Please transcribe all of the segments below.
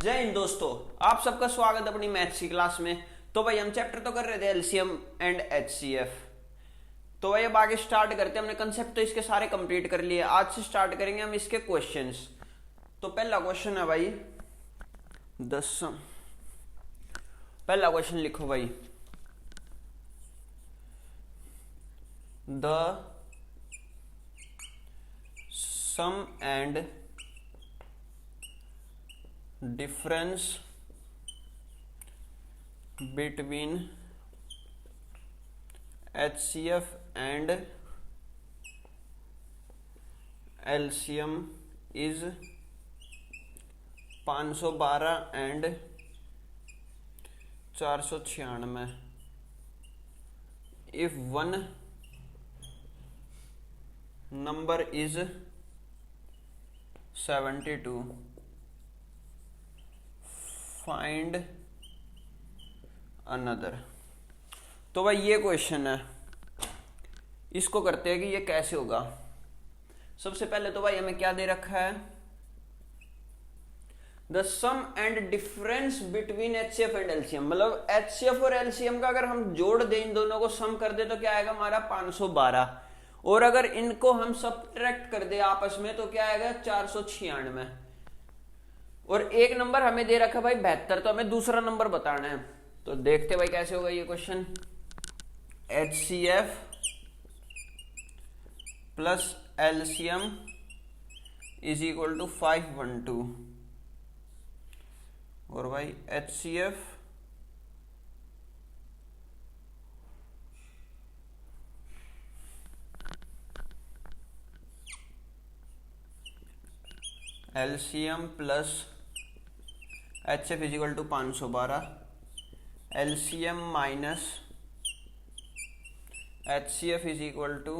जय हिंद दोस्तों, आप सबका स्वागत है अपनी मैथ्स की क्लास में। तो भाई हम चैप्टर तो कर रहे थे एलसीएम एंड एचसीएफ। तो भाई अब आगे स्टार्ट करते हैं। हमने कंसेप्ट तो इसके सारे कंप्लीट कर लिए। आज से स्टार्ट करेंगे हम इसके क्वेश्चंस। तो पहला क्वेश्चन है भाई पहला क्वेश्चन लिखो भाई। The sum and difference between HCF and LCM is 512 and 496 if one number is 72 find another. तो भाई ये क्वेश्चन है, इसको करते हैं कि ये कैसे होगा। सबसे पहले तो भाई हमें क्या दे रखा है, the sum and difference between HCF and LCM. मतलब एचसीएफ और एलसीएम का अगर हम जोड़ दें, इन दोनों को सम कर दे तो क्या आएगा हमारा 512, और अगर इनको हम सब्ट्रैक्ट कर दे आपस में तो क्या आएगा 496। और एक नंबर हमें दे रखा है भाई 72, तो हमें दूसरा नंबर बताना है। तो देखते भाई कैसे होगा ये question. HCF plus LCM is equal to 512, और भाई HCF LCM plus HF is equal to 512, LCM minus HCF is equal to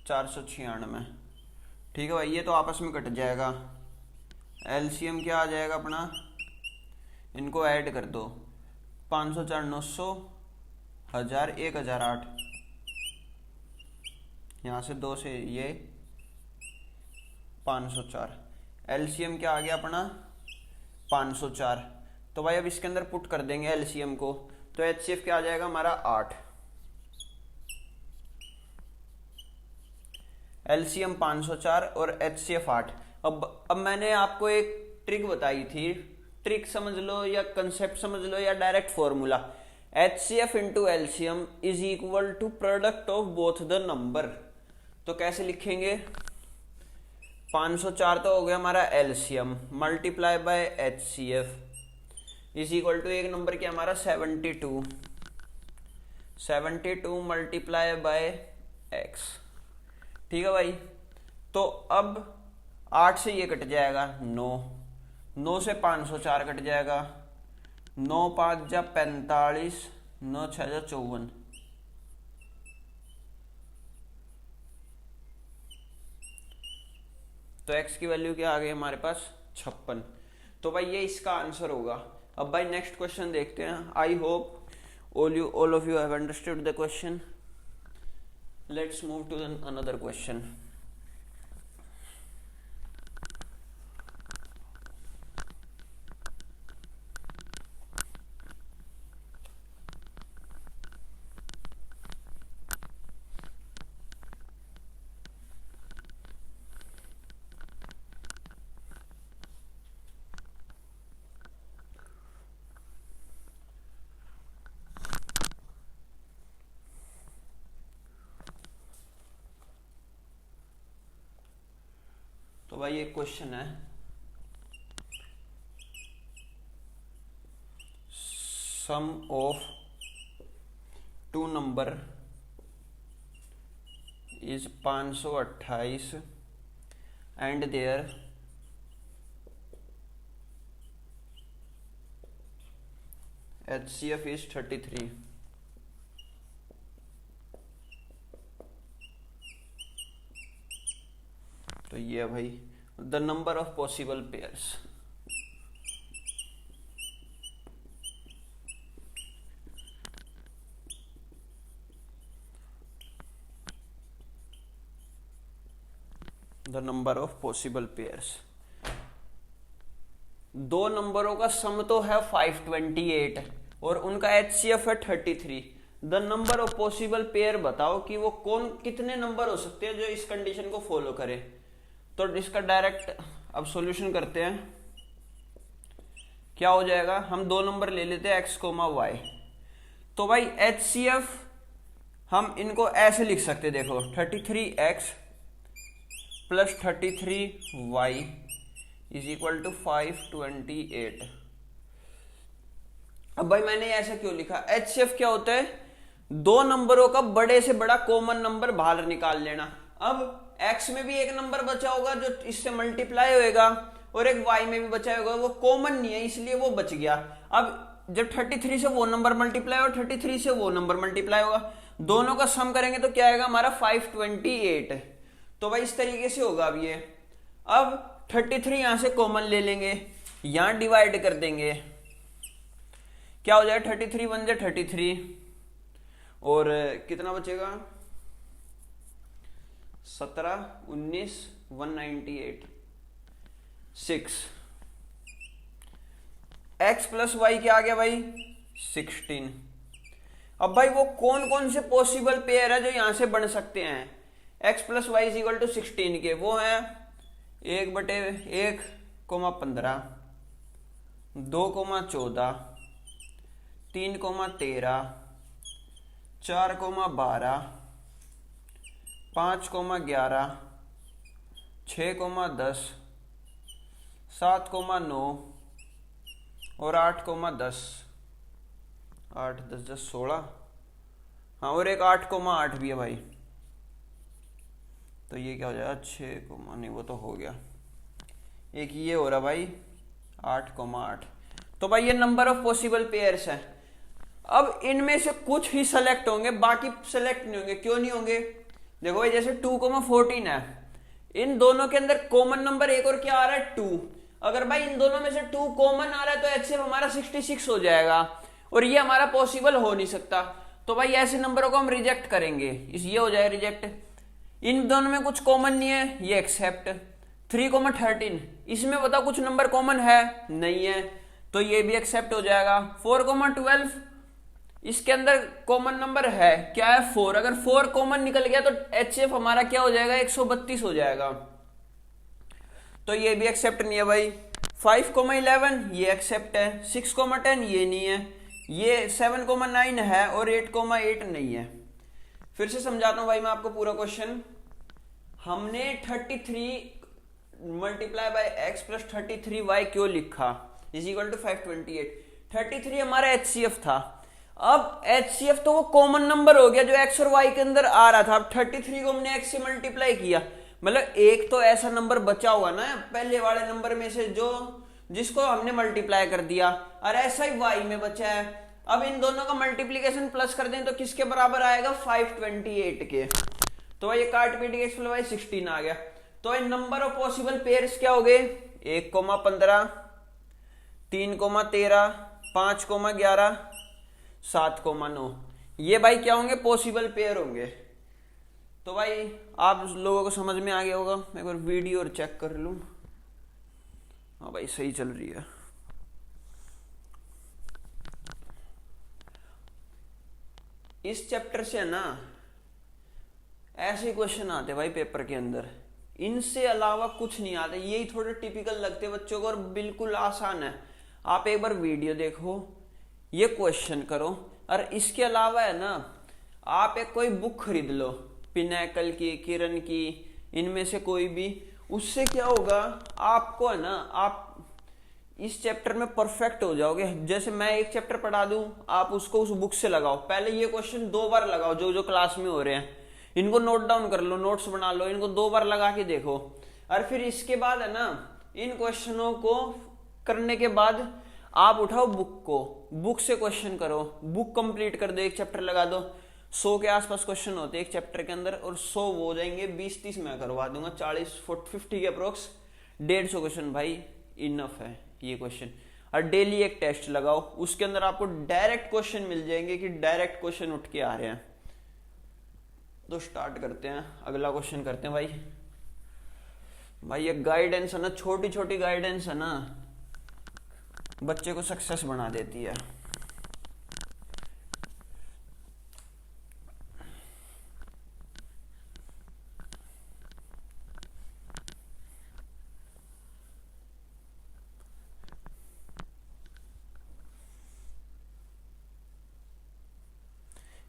496। ठीक है भाई, ये तो आपस में कट जाएगा। LCM क्या आ जाएगा अपना, इनको ऐड कर दो, 504 900 1000 1008, यहाँ से 2 से ये 504। LCM क्या आ गया अपना 504। तो भाई अब इसके अंदर पुट कर देंगे LCM को, तो HCF क्या आ जाएगा हमारा 8। LCM 504 और HCF 8। अब मैंने आपको एक ट्रिक बताई थी, ट्रिक समझ लो या कंसेप्ट समझ लो या direct formula. HCF into LCM is equal to product of both the number. तो कैसे लिखेंगे, 504 तो हो गया हमारा LCM multiply by HCF is equal to एक नंबर क्या हमारा 72 मल्टीप्लाई बाय X। ठीक है भाई, तो अब 8 से ये कट जाएगा 9 से 504 कट जाएगा, 9 5 जा 45, 9 6 जा 54। तो x की वैल्यू क्या आ गई हमारे पास 56। तो भाई ये इसका आंसर होगा। अब भाई नेक्स्ट क्वेश्चन देखते हैं। I hope all of you have understood the question. Let's move to another question. तो भाई एक क्वेश्चन है, sum of two number is 528 and their HCF is 33। तो ये भाई the number of possible pairs. the number of possible pairs. दो नंबरों का सम तो है 528 और उनका HCF है 33। The number of possible pair बताओ कि वो कौन कितने नंबर हो सकते हैं जो इस कंडीशन को फॉलो करे। तो इसका डायरेक्ट अब सॉल्यूशन करते हैं। क्या हो जाएगा, हम दो नंबर ले लेते हैं x, y। तो भाई HCF हम इनको ऐसे लिख सकते, देखो 33x plus 33y is equal to 528। अब भाई मैंने ऐसा क्यों लिखा, HCF क्या होता है, दो नंबरों का बड़े से बड़ा कॉमन नंबर बाहर निकाल लेना। अब x में भी एक नंबर बचा होगा जो इससे मल्टीप्लाई होएगा और एक y में भी बचा होगा, वो कॉमन नहीं है इसलिए वो बच गया। अब जब 33 से वो नंबर मल्टीप्लाई और 33 से वो नंबर मल्टीप्लाई होगा, दोनों का सम करेंगे तो क्या आएगा हमारा 528। तो भाई इस तरीके से होगा। अब ये अब 33 यहां से कॉमन ले लेंगे, यहां डिवाइड कर देंगे, क्या हो जाएगा 33 1 जा 33 और कितना बचेगा 17 19 198 6। x प्लस वाई क्या आ गया भाई 16। अब भाई वो कौन कौन से पॉसिबल पेयर है जो यहां से बन सकते हैं x plus Y is equal to 16 के, वो है 1/1, 15, 2,14, 3,13, 4,12, 5,11, 6,10, 7,9 और 8,10, 8 10 10 16, हाँ और एक 8,8 भी है भाई। तो ये क्या हो जाएगा 6, नहीं वो तो हो गया, एक ये हो रहा भाई 8,8। तो भाई ये नंबर ऑफ पॉसिबल पेयर्स है। अब इनमें से कुछ ही सेलेक्ट होंगे, बाकी सेलेक्ट नहीं होंगे। क्यों नहीं होंगे, देखो भाई जैसे 2,14 है, इन दोनों के अंदर कॉमन नंबर एक और क्या आ रहा है 2। अगर भाई इन दोनों में से 2 कॉमन आ रहा है तो HCF हमारा 66 हो जाएगा और ये हमारा पॉसिबल हो नहीं सकता। तो भाई ऐसे नंबरों को हम रिजेक्ट करेंगे, इस ये हो जाएगा रिजेक्ट। इन दोनों में कुछ कॉमन नहीं है, ये एक्सेप्ट। 3,13 इसमें बताओ कुछ नंबर कॉमन है, नहीं है, तो ये भी एक्सेप्ट हो जाएगा। 4,12 इसके अंदर कॉमन नंबर है, क्या है 4। अगर 4 कॉमन निकल गया तो HCF हमारा क्या हो जाएगा 132 हो जाएगा, तो ये भी एक्सेप्ट नहीं है भाई। 5,11 ये एक्सेप्ट है, 6,10 ये नहीं है, ये 7,9 है और 8,8 नहीं है। फिर से समझाता हूं भाई मैं आपको पूरा क्वेश्चन। हमने 33 multiply by x plus 33y क्यों लिखा इज इक्वल टू 528। 33 हमारा HCF था। अब HCF तो वो कॉमन नंबर हो गया जो x और y के अंदर आ रहा था। अब 33 को हमने x से मल्टीप्लाई किया, मतलब एक तो ऐसा नंबर बचा हुआ ना पहले वाले नंबर में से जो जिसको हमने मल्टीप्लाई कर दिया, और ऐसा ही y में बचा है। अब इन दोनों का मल्टीप्लीकेशन प्लस कर दें तो किसके बराबर आएगा 528 के। तो ये काट पीट के x प्लस 16 आ गया। तो नंबर ऑफ पॉसिबल पेयर्स क्या हो गए 1,15, 3,13, 5,11, 7,9। ये भाई क्या होंगे पॉसिबल पेयर होंगे। तो भाई आप लोगों को समझ में आ गया होगा। मैं एक बार वीडियो और चेक कर लूं। हाँ भाई सही चल रही है। इस चैप्टर से ना ऐसे क्वेश्चन आते भाई पेपर के अंदर, इनसे अलावा कुछ नहीं आता। यही थोड़े टिपिकल लगते बच्चों को और बिल्कुल आसान है। आप एक बार वीडियो देखो, ये क्वेश्चन करो, और इसके अलावा है ना आप एक कोई बुक खरीद लो, पिनैकल की, किरण की, इनमें से कोई भी। उससे क्या होगा आपको है ना, आप इस चैप्टर में परफेक्ट हो जाओगे। जैसे मैं एक चैप्टर पढ़ा दूं, आप उसको उस बुक से लगाओ। पहले ये क्वेश्चन 2 बार लगाओ, जो जो क्लास में हो रहे हैं इनको नोट डाउन कर लो, नोट्स बना लो, इनको 2 बार लगा के देखो। और फिर इसके बाद है ना इन क्वेश्चनों को करने के बाद आप उठाओ बुक को, बुक से क्वेश्चन करो, बुक कंप्लीट कर दो, एक चैप्टर लगा दो। 100 के आसपास क्वेश्चन होते हैं एक चैप्टर के अंदर, और 100 वो हो जाएंगे, 20-30 मैं करवा दूंगा, 40-50 के अप्रोक्स 150 क्वेश्चन भाई इनफ है ये क्वेश्चन। और डेली एक टेस्ट लगाओ, उसके अंदर आपको डायरेक्ट क्वेश्चन मिल जाएंगे कि डायरेक्ट क्वेश्चन उठ के आ रहे हैं। तो स्टार्ट करते हैं, अगला क्वेश्चन करते हैं भाई। भाई ये गाइडेंस है ना, छोटी छोटी गाइडेंस है ना, बच्चे को सक्सेस बना देती है।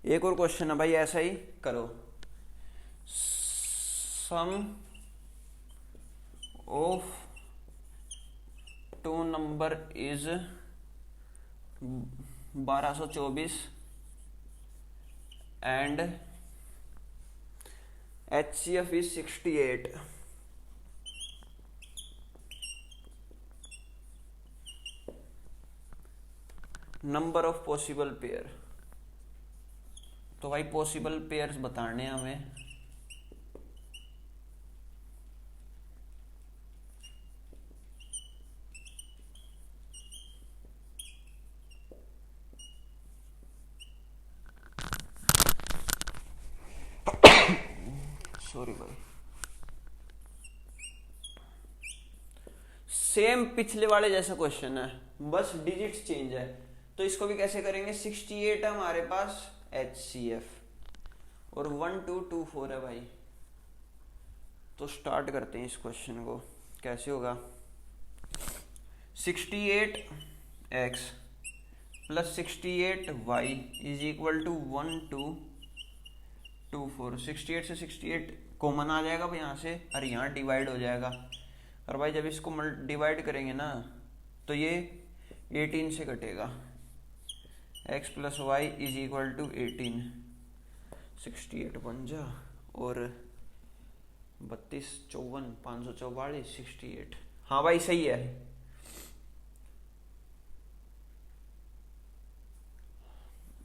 एक और क्वेश्चन है भाई, ऐसा ही करो। Sum of two number is 1224 and HCF is 68। Number of possible pair. तो भाई पॉसिबल पेयर्स बताने हैं हमें। सॉरी भाई, सेम पिछले वाले जैसा क्वेश्चन है, बस डिजिट्स चेंज है। तो इसको भी कैसे करेंगे, 68 है हमारे पास HCF और 1224 है भाई। तो स्टार्ट करते हैं इस क्वेश्चन को। कैसे होगा, 68x plus 68y is equal to 1224। 68 से 68 कॉमन आ जाएगा भाई यहाँ से, और यहाँ डिवाइड हो जाएगा। और भाई जब इसको डिवाइड करेंगे ना तो ये 18 से कटेगा। x plus Y is equal to 18। 68 बन जा और 32 54 544 68। हाँ भाई सही है।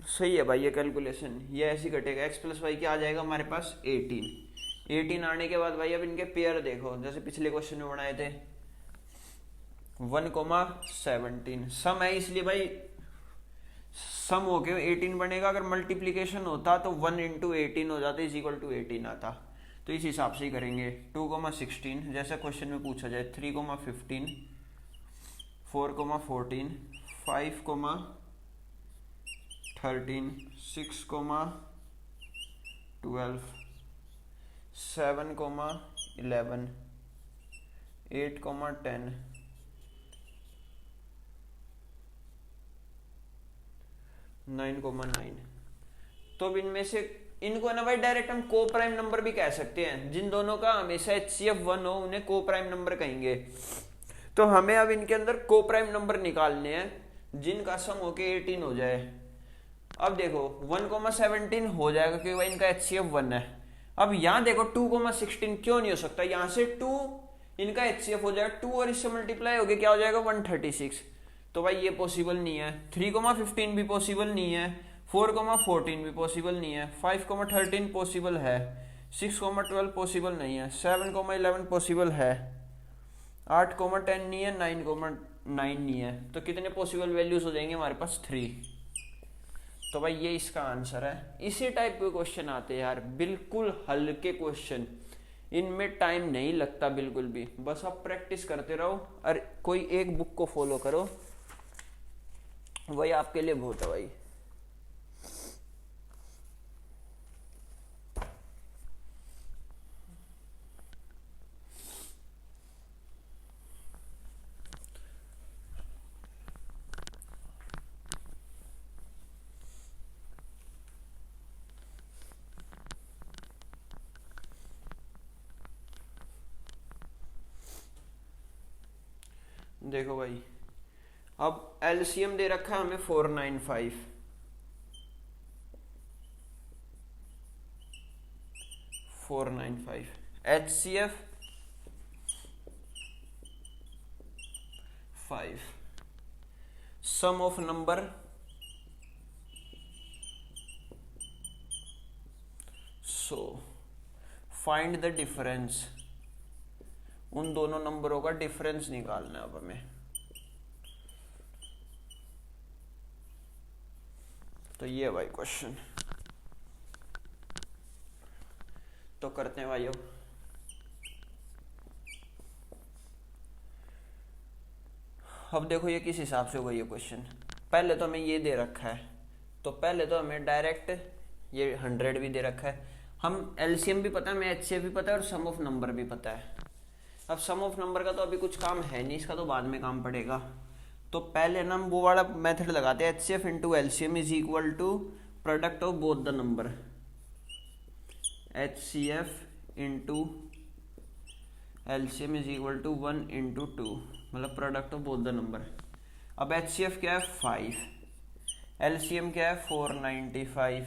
सही है भाई, ये कैलकुलेशन ये ऐसी कटेगा। x प्लस वाई क्या आ जाएगा हमारे पास 18 आने के बाद भाई अब इनके पेयर देखो, जैसे पिछले क्वेश्चन में बनाए थे 1,17 सम है, इसलिए भाई सम हो के 18 बनेगा। अगर मल्टीप्लीकेशन होता तो 1 इंटू 18 हो जाता, इज इक्वल टू 18 आता। तो इस हिसाब से ही करेंगे। 2,16 जैसा क्वेश्चन में पूछा जाए, 3,15 4,14 5,13 6,12 7,11 8,10 9,9। तो अब इनमें से इनको ना भाई डायरेक्ट हम को प्राइम नंबर भी कह सकते हैं। जिन दोनों का हमेशा HCF 1 हो उन्हें को प्राइम नंबर कहेंगे। तो हमें अब इनके अंदर को प्राइम नंबर निकालने हैं जिनका सम होके 18 हो जाए। अब देखो 1,17 हो जाएगा क्योंकि भाई इनका HCF 1 है। अब यहाँ देखो 2,16 क्यों नहीं हो सकता, यहाँ से 2 इनका HCF हो जाएगा, 2 और इससे मल्टीप्लाई हो गया क्या हो जाएगा 136। तो भाई ये पॉसिबल नहीं है। 3,15 भी पॉसिबल नहीं है, 4,14 भी पॉसिबल नहीं है, 5,13 पॉसिबल है, 6,12 पॉसिबल नहीं है, 7,11 पॉसिबल है, 8,10 नहीं है, 9,9 नहीं है। तो कितने पॉसिबल वैल्यूज हो जाएंगे हमारे पास 3। तो भाई ये इसका आंसर है। इसी टाइप के क्वेश्चन आते हैं यार, बिल्कुल हल्के क्वेश्चन, इनमें टाइम नहीं लगता बिल्कुल भी। बस आप प्रैक्टिस करते रहो और कोई एक बुक को फॉलो करो, वही आपके लिए बहुत है भाई। देखो भाई अब एलसीएम दे रखा है हमें 495, 495, HCF 5, sum of number so find the difference. उन दोनों नंबरों का डिफरेंस निकालना है अब हमें। तो ये भाई क्वेश्चन तो करते हैं भाई। अब अब देखो ये किस हिसाब से होगा ये क्वेश्चन। पहले तो हमें ये दे रखा है, तो पहले तो हमें डायरेक्ट ये 100 भी दे रखा है, हम एलसीएम भी पता है, हमें एचसीएफ भी पता है और सम ऑफ नंबर भी पता है। अब सम ऑफ नंबर का तो अभी कुछ काम है नहीं, इसका तो बाद में काम पड़ेगा। तो पहले ना हम वो वाला मेथड लगाते हैं, HCF into LCM is equal to product of both the number. HCF into LCM is equal to 1 into 2, मतलब product of both the number. अब एचसीएफ क्या है 5, एलसीएम क्या है 495,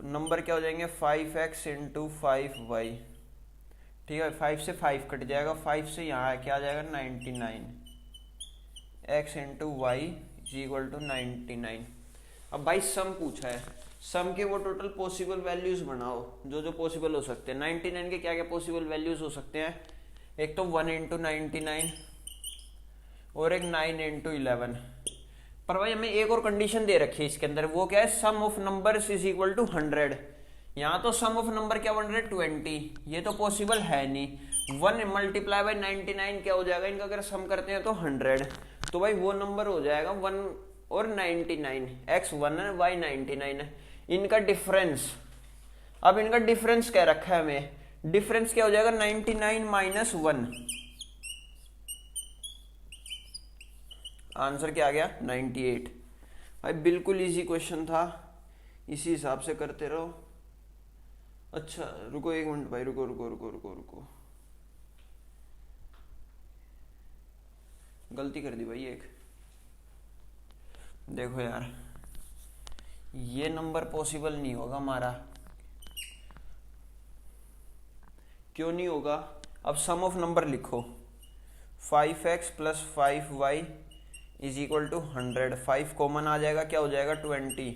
नंबर क्या हो जाएंगे 5x इंटू 5y, ठीक है। 5 से 5 कट जाएगा, 5 से यहाँ क्या आ जाएगा 99, x into y is equal to 99। अब भाई सम पूछा है, सम के वो टोटल पॉसिबल वैल्यूज बनाओ जो जो पॉसिबल हो सकते हैं। 99 के क्या क्या पॉसिबल वैल्यूज हो सकते हैं, एक तो 1 इंटू 99 और एक 9 इंटू 11। पर भाई हमें एक और कंडीशन दे रखी है इसके अंदर, वो क्या है sum of numbers is equal to 100। यहाँ तो सम ऑफ नंबर क्या बन रहा है 20, ये तो पॉसिबल है नहीं। 1 मल्टीप्लाई बाई 99 क्या हो जाएगा, इनका अगर सम करते हैं तो 100, तो भाई वो नंबर हो जाएगा 1 और 99, x 1 है y 99 है, इनका डिफरेंस। अब इनका डिफरेंस क्या रखा है हमें, डिफरेंस क्या हो जाएगा 99 माइनस 1, आंसर क्या आ गया 98। भाई बिल्कुल इजी क्वेश्चन था, इसी हिसाब से करते रहो। अच्छा रुको 1 मिनट भाई, रुको रुको रुको रुको रुको, गलती कर दी भाई एक। देखो यार ये नंबर पॉसिबल नहीं होगा हमारा, क्यों नहीं होगा। अब सम ऑफ नंबर लिखो, 5x plus 5y is equal to 100, 5 common आ जाएगा क्या हो जाएगा 20,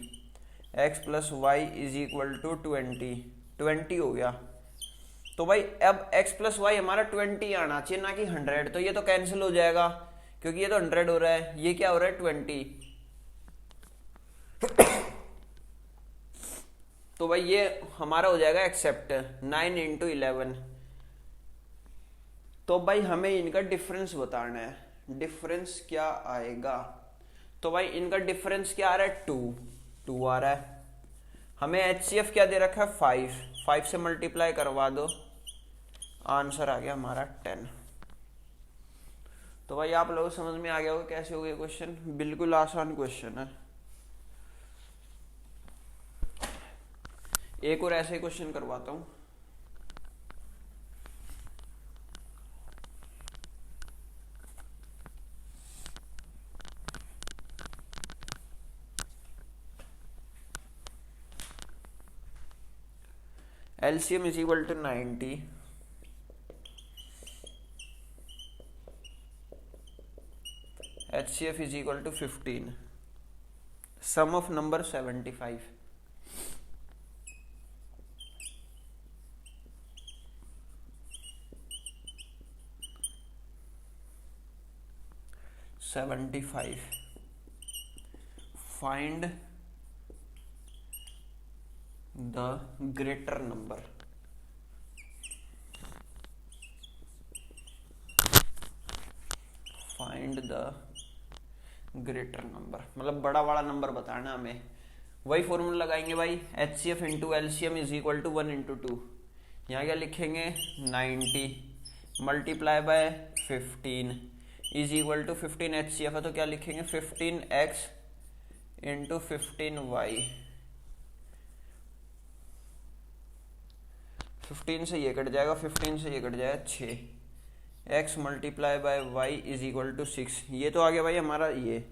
x plus Y is equal to 20 हो गया। तो भाई अब x प्लस वाई हमारा 20 आना चाहिए ना कि 100, तो ये तो कैंसिल हो जाएगा क्योंकि ये तो 100 हो रहा है, ये क्या हो रहा है 20। तो भाई ये हमारा हो जाएगा एक्सेप्ट 9 इंटू 11। तो भाई हमें इनका डिफरेंस बताना है, डिफरेंस क्या आएगा। तो भाई इनका डिफरेंस क्या आ रहा है 2 आ रहा है। हमें एचसीएफ क्या दे रखा है 5 से मल्टीप्लाई करवा दो, आंसर आ गया हमारा 10। तो भाई आप लोगों को समझ में आ गया होगा कैसे हो गया क्वेश्चन, बिल्कुल आसान क्वेश्चन है। एक और ऐसे ही क्वेश्चन करवाता हूं। LCM is equal to 90, HCF is equal to 15, sum of number 75। Find the greater number। Find the greater number मतलब बड़ा वाला नंबर बताना हमें। वही फॉर्मूला लगाएंगे भाई, HCF into LCM is equal to 1 into 2। यहाँ क्या लिखेंगे 90 multiply by 15 is equal to 15 HCF है तो क्या लिखेंगे 15x इंटू 15y। 15 से ये कट जाएगा, 15 से ये कट जाएगा 6, x multiply by y is equal to 6। ये तो आ गया भाई हमारा ये।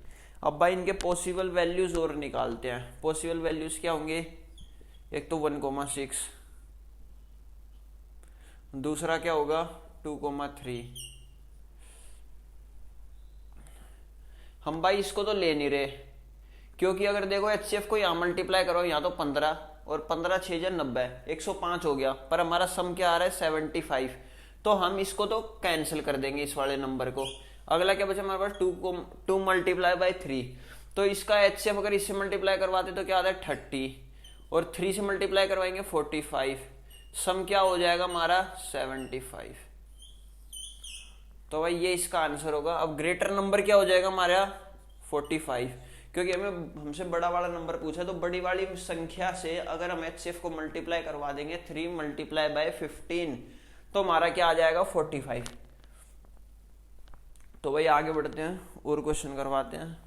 अब भाई इनके पॉसिबल वैल्यूज और निकालते हैं। पॉसिबल वैल्यूज क्या होंगे, एक तो 1,6, दूसरा क्या होगा 2,3। हम भाई इसको तो ले नहीं रहे क्योंकि अगर देखो एचसीएफ को यहाँ मल्टीप्लाई करो, यहाँ तो 15 और 15 6 90 105 हो गया, पर हमारा सम क्या आ रहा है 75। तो हम इसको तो कैंसिल कर देंगे इस वाले नंबर को। अगला क्या बचा हमारे पास 2 मल्टीप्लाई बाई 3, तो इसका एचसीएफ अगर इससे मल्टीप्लाई करवाते तो क्या आता है 30 और 3 से मल्टीप्लाई करवाएंगे 45, सम क्या हो जाएगा हमारा 75। तो भाई ये इसका आंसर होगा। अब ग्रेटर नंबर क्या हो जाएगा हमारा 45, क्योंकि हमें हमसे बड़ा वाला नंबर पूछा, तो बड़ी वाली संख्या से अगर हम HCF को मल्टीप्लाई करवा देंगे 3 मल्टीप्लाई बाय 15, तो हमारा क्या आ जाएगा 45। तो भाई आगे बढ़ते हैं और क्वेश्चन करवाते हैं।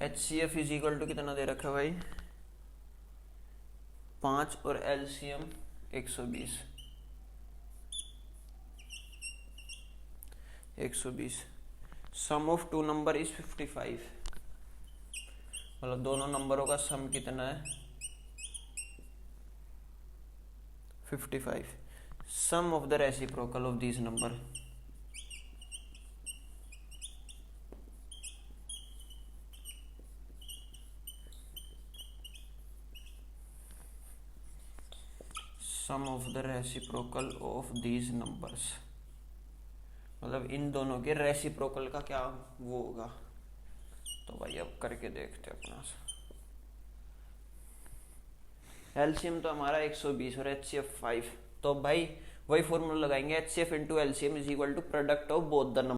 HCF इज इक्वल टू कितना दे रखा है भाई 5 और LCM 120। 120 sum of two number is 55, मतलब दोनों नंबरों का सम कितना है 55। Sum of the reciprocal of this number, sum of the reciprocal of these numbers, मतलब इन दोनों के रेसिप्रोकल का क्या वो होगा। तो भाई अब करके देखते हैं अपना। एलसीएम तो हमारा 120 और HCF 5, तो भाई वही फॉर्मूला लगाएंगे HCF into LCM is equal to product of both the number.